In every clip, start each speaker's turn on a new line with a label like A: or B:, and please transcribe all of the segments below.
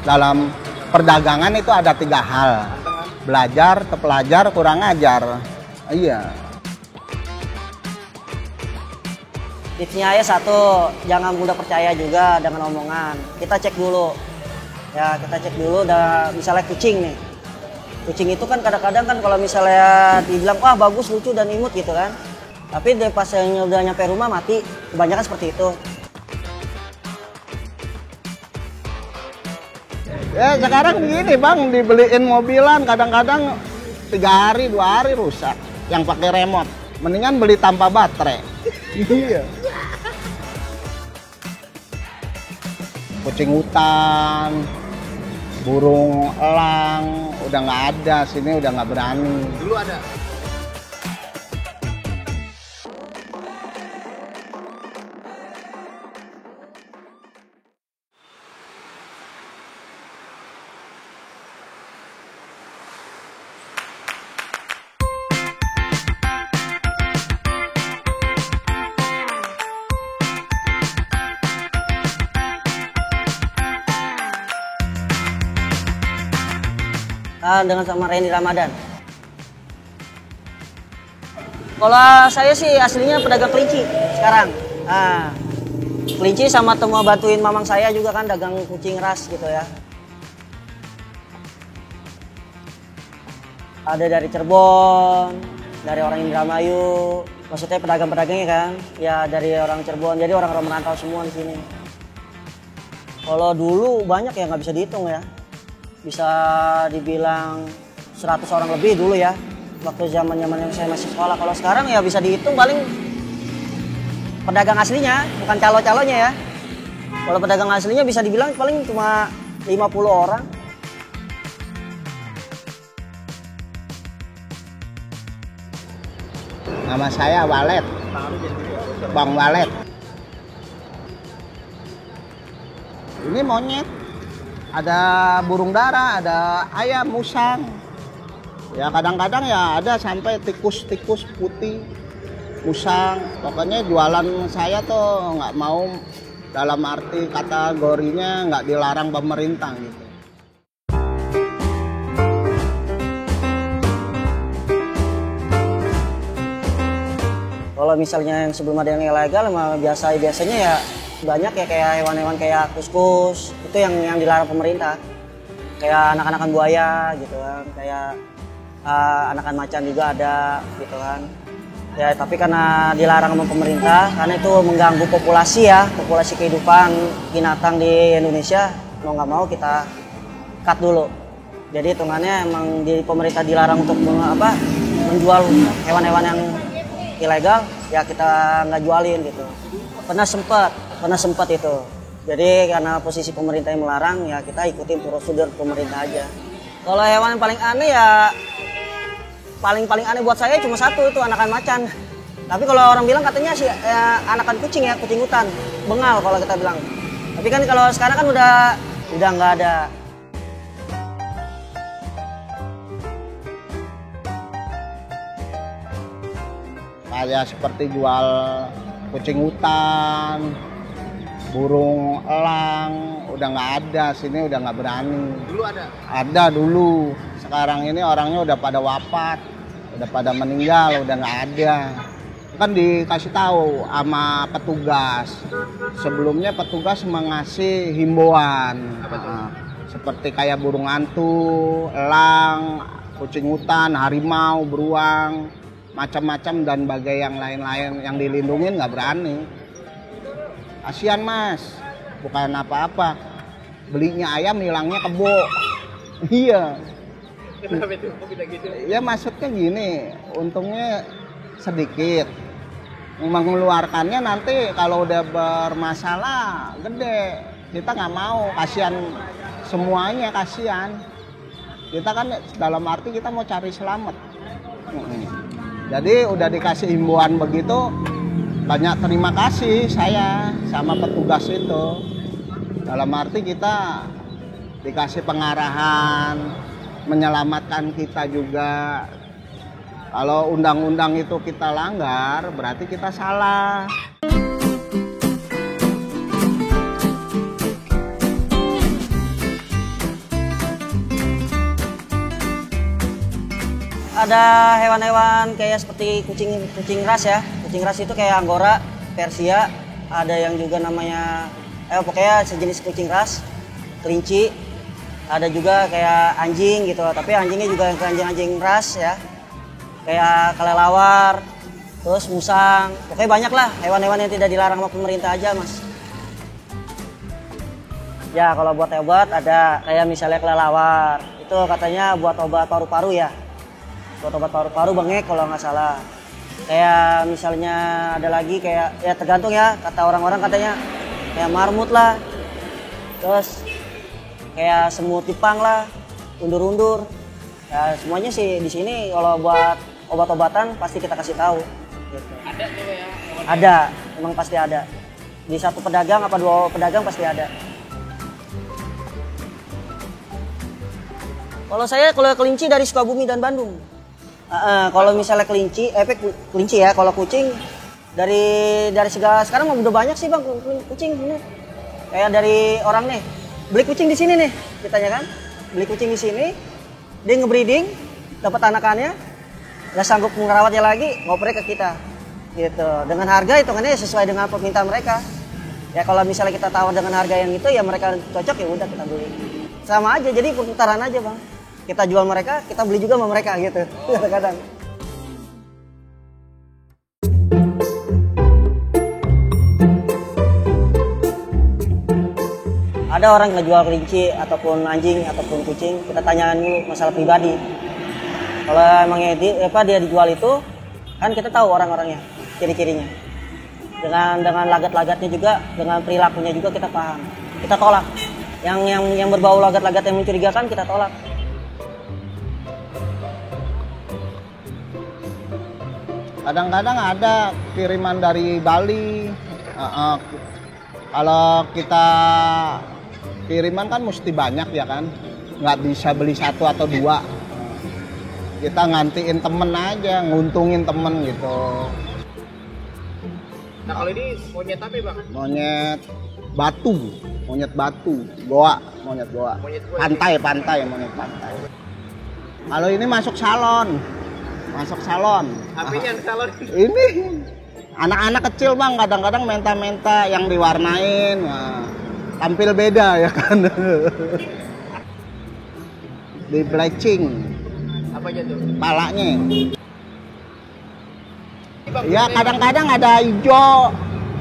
A: dalam perdagangan itu ada 3 hal. Belajar, terpelajar, kurang ajar. Iya.
B: Tipsnya ya satu, jangan mudah percaya juga dengan omongan. Kita cek dulu. Ya, kita cek dulu. Misalnya kucing nih. Kucing itu kan kadang-kadang kan kalau misalnya dibilang, wah bagus, lucu, dan imut gitu kan. Tapi pas udah nyampe rumah mati. Kebanyakan seperti itu.
A: Ya sekarang begini bang, dibeliin mobilan kadang-kadang 3 hari, 2 hari rusak. Yang pakai remote. Mendingan beli tanpa baterai. Iya. Kucing hutan, burung elang, udah nggak ada, sini udah nggak berani.
C: Dulu ada.
B: Dengan sama Randy Ramadan. Kalau saya sih aslinya pedagang kelinci sekarang. Nah, kelinci sama temu bantuin mamang saya juga kan dagang kucing ras gitu ya. Ada dari Cirebon, dari orang Indramayu, maksudnya pedagang-pedagangnya kan, ya dari orang Cirebon, jadi orang-orang merantau semua di sini. Kalau dulu banyak ya nggak bisa dihitung ya. Bisa dibilang 100 orang lebih dulu ya, waktu zaman-zaman saya masih sekolah. Kalau sekarang ya bisa dihitung paling pedagang aslinya, bukan calo-calonya ya. Kalau pedagang aslinya bisa dibilang paling cuma 50 orang.
A: Nama saya Walet, Bang Walet. Ini monyet. Ada burung dara, ada ayam, musang. Ya kadang-kadang ya ada sampai tikus-tikus putih, musang. Pokoknya jualan saya tuh nggak mau dalam arti kategorinya nggak dilarang pemerintah gitu.
B: Kalau misalnya yang sebelum ada yang ilegal, biasanya ya banyak ya kayak hewan-hewan kayak kuskus, itu yang dilarang pemerintah. Kayak anak-anakan buaya gitu kan, kayak anakan macan juga ada gitu kan. Ya tapi karena dilarang sama pemerintah, karena itu mengganggu populasi ya, populasi kehidupan binatang di Indonesia, mau nggak mau kita cut dulu. Jadi hitungannya emang di pemerintah dilarang untuk menjual hewan-hewan yang ilegal, ya kita nggak jualin gitu. Pernah sempat itu. Jadi karena posisi pemerintah yang melarang, ya kita ikutin prosedur pemerintah aja. Kalau hewan yang paling aneh ya paling aneh buat saya cuma satu, itu anakan macan. Tapi kalau orang bilang katanya sih anakan kucing ya, kucing hutan, bengal kalau kita bilang. Tapi kan kalau sekarang kan udah nggak ada.
A: Kayak seperti jual kucing hutan, burung elang, udah nggak ada, sini udah nggak berani.
C: Dulu ada?
A: Ada dulu, sekarang ini orangnya udah pada wafat, udah pada meninggal, udah nggak ada. Kan dikasih tahu sama petugas, sebelumnya petugas mengasih himbauan, seperti kayak burung hantu, elang, kucing hutan, harimau, beruang, macam-macam dan bagai yang lain-lain yang dilindungin nggak berani. Kasihan mas, bukan apa-apa, belinya ayam hilangnya kebo. Iya.
C: Kenapa itu? Kok bisa gitu?
A: Ya maksudnya gini, untungnya sedikit, mengeluarkannya nanti kalau udah bermasalah gede. Kita nggak mau, kasihan semuanya, kasihan. Kita kan dalam arti kita mau cari selamat. Jadi udah dikasih himbauan begitu, banyak terima kasih saya sama petugas itu. Dalam arti kita dikasih pengarahan, menyelamatkan kita juga. Kalau undang-undang itu kita langgar, berarti kita salah.
B: ada hewan-hewan kayak seperti kucing ras ya. Kucing ras itu kayak Angora, Persia, ada yang juga namanya pokoknya sejenis kucing ras, kelinci, ada juga kayak anjing gitu. Tapi anjingnya juga anjing-anjing ras ya. Kayak kelelawar, terus musang, pokoknya banyak lah hewan-hewan yang tidak dilarang sama pemerintah aja, Mas. Ya kalau buat obat ada kayak misalnya kelelawar, itu katanya buat obat paru-paru ya. Buat obat paru-paru bengek kalau nggak salah. Kayak misalnya ada lagi kayak ya tergantung ya, kata orang-orang katanya kayak marmut lah. Terus kayak semut Jepang lah, undur-undur. Ya semuanya sih di sini kalau buat obat-obatan pasti kita kasih tahu. Gitu.
C: Ada tuh ya?
B: Ada, memang pasti ada. Di satu pedagang apa dua pedagang pasti ada. Kalau saya kalau kelinci dari Sukabumi dan Bandung. Kalau misalnya kelinci ya. Kalau kucing dari segala sekarang udah banyak sih bang kucing. Kayak dari orang nih beli kucing di sini nih, ditanya kan, beli kucing di sini, dia ngebreeding, dapat anakannya, nggak sanggup merawatnya lagi, ngoper ke kita, gitu. Dengan harga hitungannya sesuai dengan permintaan mereka. Ya kalau misalnya kita tawar dengan harga yang itu ya mereka cocok ya udah kita beli. Sama aja, jadi perputaran aja bang. Kita jual mereka, kita beli juga sama mereka gitu. Kadang-kadang. Ada orang yang jual kelinci ataupun anjing ataupun kucing, kita tanyakan dulu masalah pribadi. Kalau emangnya dia dijual itu, kan kita tahu orang-orangnya, ciri-cirinya. Dengan lagat-lagatnya juga, dengan perilakunya juga kita paham. Kita tolak. Yang berbau lagat-lagat yang mencurigakan kita tolak.
A: Kadang-kadang ada kiriman dari Bali. Kalau kita kiriman kan mesti banyak ya kan, nggak bisa beli satu atau dua. Kita ngantiin temen aja, nguntungin temen gitu.
C: Nah kalau ini monyet apa bang?
A: Monyet batu, goa, monyet goa. Pantai, monyet pantai. Kalau ini masuk salon.
C: Apa yang salon?
A: Ini anak-anak kecil bang, kadang-kadang menta-menta yang diwarnain, tampil beda ya kan. Di bleaching.
C: Apa aja tuh?
A: Palanya. Ya kadang-kadang ada hijau,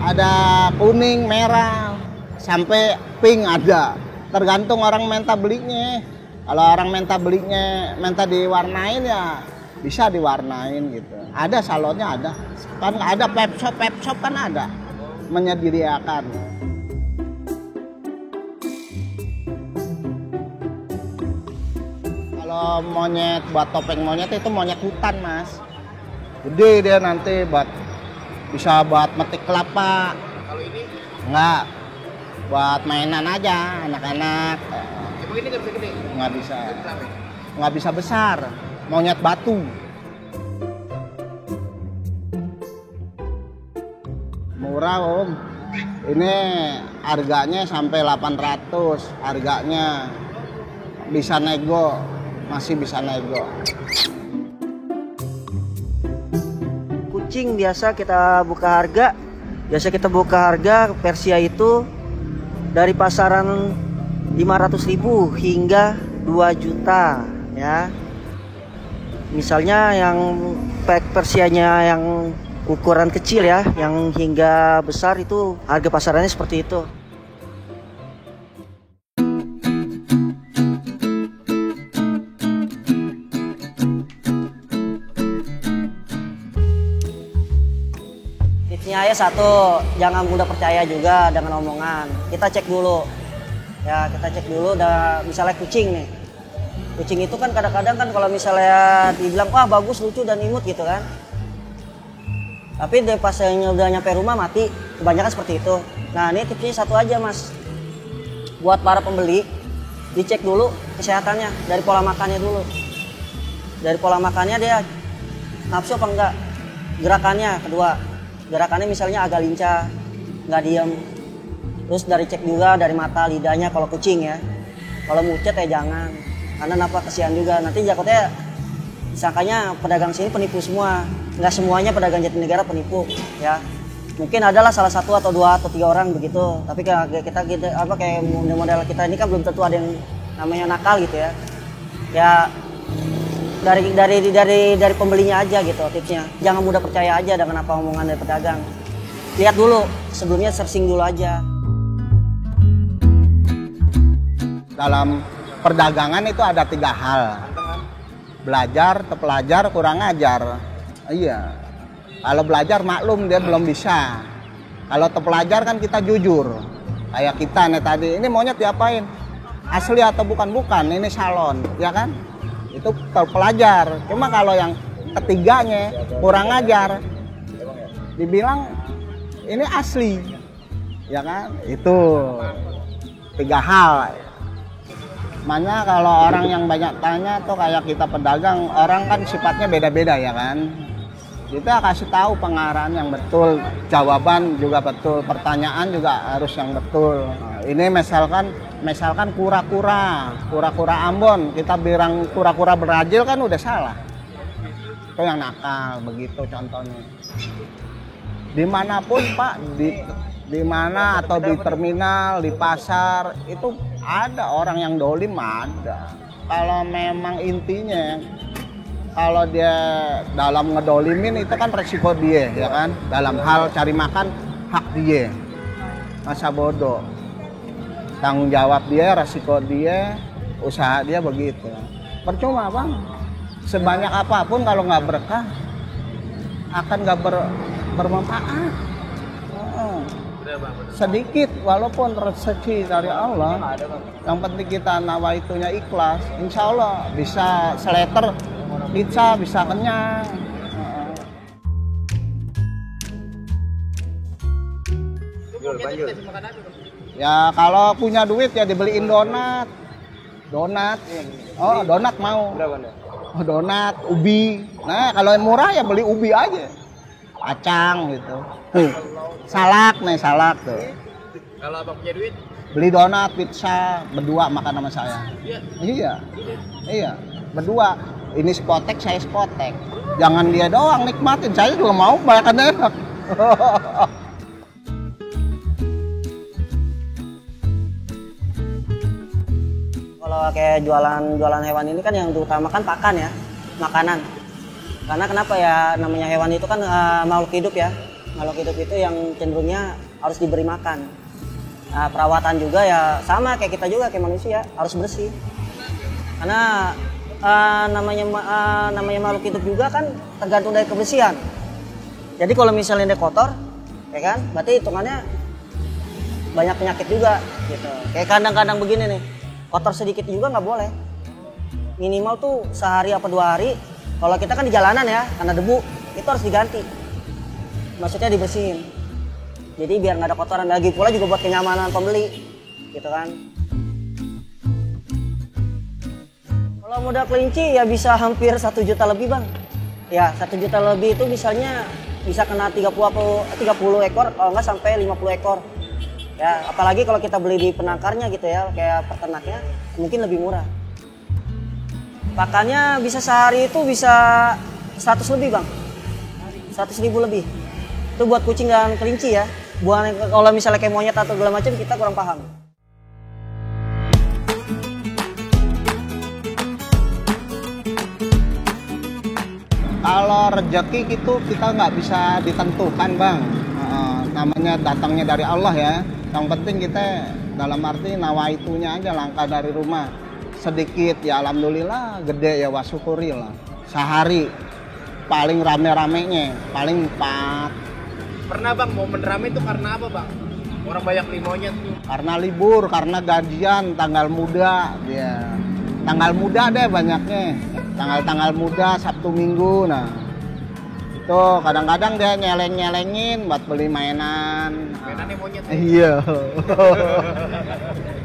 A: ada kuning, merah, sampai pink ada. Tergantung orang menta belinya. Kalau orang menta diwarnain ya bisa diwarnain gitu. Ada salonnya ada. Kan ada pep shop kan ada menyediakan. Kalau monyet buat topeng monyet itu monyet hutan mas, gede dia nanti bisa buat metik kelapa.
C: Kalau ini?
A: Enggak, buat mainan aja anak-anak.
C: Emang ini nggak bisa gede?
A: Nggak bisa besar, monyet batu. Murah om, ini harganya sampai 800, harganya bisa nego, masih bisa nego.
B: Kucing biasa kita buka harga, Persia itu dari pasaran 500.000 hingga 2 juta ya. Misalnya yang Persianya yang ukuran kecil ya, yang hingga besar itu harga pasarannya seperti itu. Tipsnya ya satu, jangan mudah percaya juga dengan omongan. Kita cek dulu. Ya, kita cek dulu misalnya kucing nih. Kucing itu kan kadang-kadang kan kalau misalnya dibilang wah bagus, lucu dan imut gitu kan. Tapi pas udah nyampe rumah mati, kebanyakan seperti itu. Nah ini tipsnya satu aja mas. Buat para pembeli, dicek dulu kesehatannya dari pola makannya dulu. Dari pola makannya dia nafsu apa enggak. Gerakannya kedua, gerakannya misalnya agak lincah, nggak diem. Terus dari cek juga dari mata, lidahnya kalau kucing ya. Kalau mucet ya jangan. Karena kenapa kesian juga, nanti jakotnya Disangkanya pedagang sini penipu semua. Nggak semuanya pedagang Jatinegara penipu, ya. Mungkin adalah salah satu atau 2 atau 3 orang begitu. Tapi kita kayak model kita ini kan belum tentu ada yang namanya nakal gitu ya. Ya dari pembelinya aja gitu tipsnya. Jangan mudah percaya aja dengan apa omongan dari pedagang. Lihat dulu, sebelumnya searching dulu aja.
A: Dalam perdagangan itu ada 3 hal. Belajar, terpelajar, kurang ajar. Iya. Kalau belajar maklum dia belum bisa. Kalau terpelajar kan kita jujur. Kayak kita nih tadi, ini monyet diapain? Asli atau bukan? Bukan, ini salon, ya kan? Itu terpelajar. Cuma kalau yang ketiganya kurang ajar, dibilang ini asli, ya kan? Itu 3 hal. Makanya kalau orang yang banyak tanya tuh kayak kita pedagang, orang kan sifatnya beda-beda ya kan. Kita kasih tahu pengarahan yang betul, jawaban juga betul, pertanyaan juga harus yang betul. Nah, ini misalkan kura-kura Ambon, kita bilang kura-kura Brazil kan udah salah. Itu yang nakal, begitu contohnya. Dimanapun Pak, di mana atau di terminal, di pasar, itu ada orang yang dolim ada. Kalau memang intinya, kalau dia dalam ngedolimin itu kan resiko dia, ya kan? Dalam hal cari makan, hak dia. Masa bodoh. Tanggung jawab dia, resiko dia, usaha dia begitu. Percuma Bang. Sebanyak apapun kalau nggak berkah, akan nggak bermanfaat. Sedikit walaupun rezeki dari Allah, yang penting kita nawaitunya ikhlas, insya Allah bisa seleter, bisa kenyang. Ya kalau punya duit ya dibeliin donat. Oh donat mau. Oh donat, ubi. Nah kalau yang murah ya beli ubi aja. Kacang gitu. Salak tuh.
C: Kalau abang punya duit?
A: Beli donat, pizza, berdua makan sama saya. Iya, berdua. Ini spotek, saya spotek. Jangan dia doang nikmatin, saya juga mau makan enak.
B: Kalau kayak jualan hewan ini kan yang diutamakan pakan ya, makanan. Karena kenapa ya, namanya hewan itu kan makhluk hidup ya. Makhluk hidup itu yang cenderungnya harus diberi makan. Nah, perawatan juga ya sama kayak kita juga, kayak manusia, harus bersih. Karena namanya makhluk hidup juga kan tergantung dari kebersihan. Jadi kalau misalnya dia kotor, ya kan, berarti hitungannya banyak penyakit juga gitu. Kayak kandang-kandang begini nih, kotor sedikit juga nggak boleh. Minimal tuh sehari apa 2 hari. Kalau kita kan di jalanan ya, karena debu, itu harus diganti. Maksudnya dibersihin. Jadi biar nggak ada kotoran. Lagi pula juga buat kenyamanan pembeli, gitu kan. Kalau modal kelinci ya bisa hampir 1 juta lebih Bang. Ya 1 juta lebih itu misalnya bisa kena 30 ekor, kalau nggak sampai 50 ekor. Ya apalagi kalau kita beli di penangkarnya gitu ya, kayak peternaknya, mungkin lebih murah. Pakannya bisa sehari itu bisa 100 lebih Bang, 100.000 lebih. Itu buat kucing dan kelinci ya. Buat kalau misalnya kayak monyet atau segala macam kita kurang paham.
A: Kalau rezeki itu kita nggak bisa ditentukan Bang. Namanya datangnya dari Allah ya. Yang penting kita dalam arti nawaitunya aja, langkah dari rumah. Sedikit ya alhamdulillah, gede ya wasyukuri lah. Sehari paling rame-ramenya paling 4.
C: Pernah Bang momen rame itu karena apa Bang? Orang banyak beli monyet tuh.
A: Karena libur, karena gajian, tanggal muda ya. Tanggal muda deh banyaknya. Tanggal muda, Sabtu Minggu. Nah itu kadang-kadang dia nyeleng-nyelengin buat beli mainan.
C: Mainannya monyet.
A: Iya.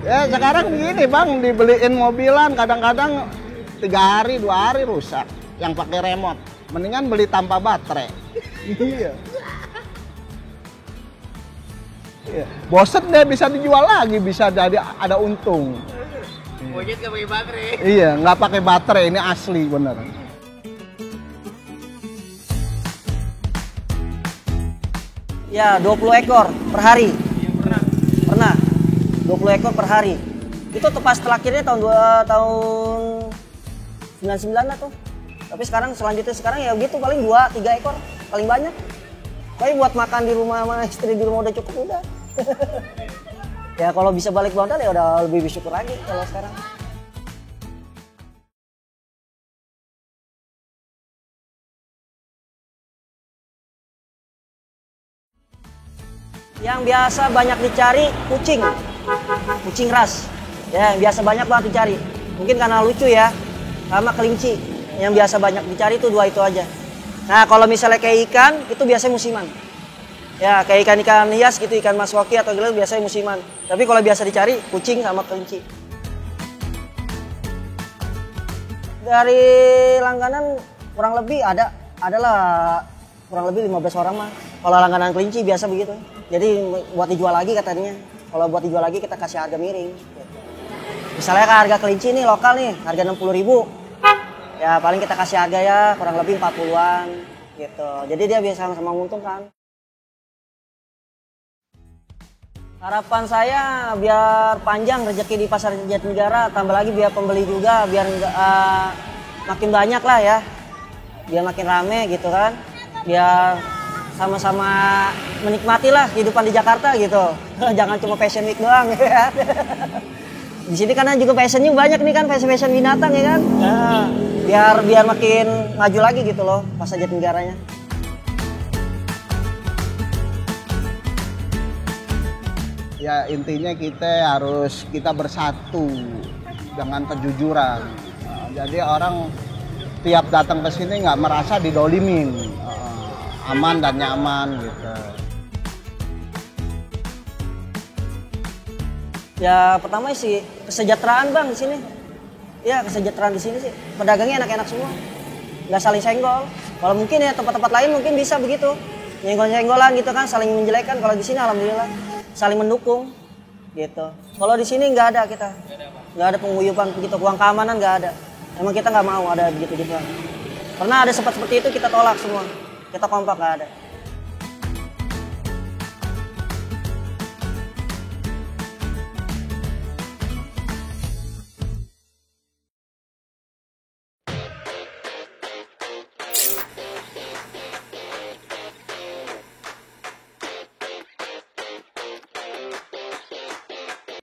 A: Ya sekarang gini Bang, dibeliin mobilan kadang-kadang 3 hari 2 hari rusak yang pakai remote. Mendingan beli tanpa baterai. Iya. Iya. Bosen deh, bisa dijual lagi, bisa jadi ada untung.
C: Monyet nggak pakai baterai.
A: Iya, nggak pakai baterai, ini asli bener.
B: Ya, 20 ekor per hari. Pernah. 20 ekor per hari. Itu tepas terakhirnya tahun 99 lah tuh. Tapi selanjutnya ya gitu paling 2-3 ekor paling banyak. Tapi buat makan di rumah sama istri di rumah udah cukup udah. Ya kalau bisa balik modal ya udah lebih bersyukur lagi kalau sekarang. Yang biasa banyak dicari kucing ras. Ya, yang biasa banyak banget dicari. Mungkin karena lucu ya, sama kelinci. Yang biasa banyak dicari itu 2 itu aja. Nah, kalau misalnya kayak ikan, itu biasanya musiman. Ya, kayak ikan-ikan hias gitu, ikan maswaki atau gila biasanya musiman. Tapi kalau biasa dicari, kucing sama kelinci. Dari langganan kurang lebih adalah kurang lebih 15 orang mah. Kalau langganan kelinci biasa begitu. Jadi buat dijual lagi katanya. Kalau buat dijual lagi kita kasih harga miring. Misalnya harga kelinci nih lokal nih, harga 60.000. Ya paling kita kasih harga ya kurang lebih 40-an gitu. Jadi dia bisa sama-sama menguntungkan. Harapan saya biar panjang rezeki di pasar Jatinegara, tambah lagi biar pembeli juga, biar makin banyak lah ya. Biar makin rame gitu kan. Biar sama-sama menikmati lah kehidupan di Jakarta gitu. Jangan cuma fashion week doang ya. Di sini karena juga fashionnya banyak nih kan, fashion binatang ya kan. Nah, biar makin maju lagi gitu loh pasar Jatinegaranya.
A: Ya intinya kita bersatu dengan kejujuran. Jadi orang tiap datang ke sini nggak merasa didolimin. Aman dan nyaman gitu.
B: Ya pertama sih kesejahteraan bang di sini. Ya kesejahteraan di sini sih. Pedagangnya enak-enak semua. Nggak saling senggol. Kalau mungkin ya tempat-tempat lain mungkin bisa begitu. Nyenggol-nyenggolan gitu kan, saling menjelekkan. Kalau di sini alhamdulillah saling mendukung gitu. Kalau di sini nggak ada kita. Nggak ada penguyupan begitu, uang keamanan nggak ada. Emang kita nggak mau ada begitu-gitu. Pernah ada sempat seperti itu kita tolak semua. Kita kompak nggak ada.